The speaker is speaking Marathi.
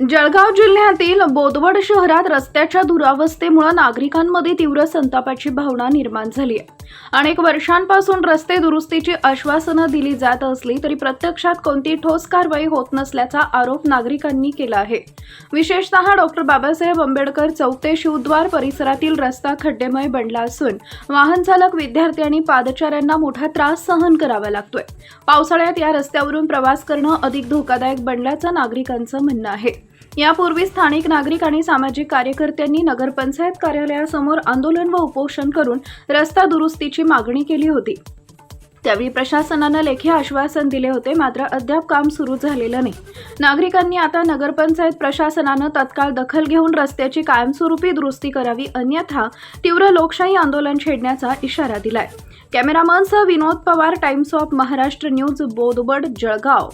जळगाव जिल्ह्यातील बोदवड शहरात रस्त्याच्या दुरावस्थेमुळे नागरिकांमध्ये तीव्र संतापाची भावना निर्माण झाली आहे. अनेक वर्षांपासून रस्ते दुरुस्तीची आश्वासनं दिली जात असली तरी प्रत्यक्षात कोणती ठोस कारवाई होत नसल्याचा आरोप नागरिकांनी केला आहे. विशेषतः डॉक्टर बाबासाहेब आंबेडकर चौक ते शिवद्वार परिसरातील रस्ता खड्डेमय बनला असून वाहन चालक, विद्यार्थी आणि पादचाऱ्यांना मोठा त्रास सहन करावा लागतोय. पावसाळ्यात या रस्त्यावरून प्रवास करणं अधिक धोकादायक बनल्याचं नागरिकांचं म्हणणं आहे. यापूर्वी स्थानिक नागरिक आणि सामाजिक कार्यकर्त्यांनी नगरपंचायत कार्यालयासमोर आंदोलन व उपोषण करून रस्ता दुरुस्तीची मागणी केली होती. त्यावेळी प्रशासनानं लेखी आश्वासन दिले होते, मात्र अद्याप काम सुरू झालेलं नाही. नागरिकांनी आता नगरपंचायत प्रशासनानं तत्काळ दखल घेऊन रस्त्याची कायमस्वरूपी दुरुस्ती करावी, अन्यथा तीव्र लोकशाही आंदोलन छेडण्याचा इशारा दिलाय. कॅमेरामनसह Vinod Pawar, Times of Maharashtra news, Bodwad, Jalgaon.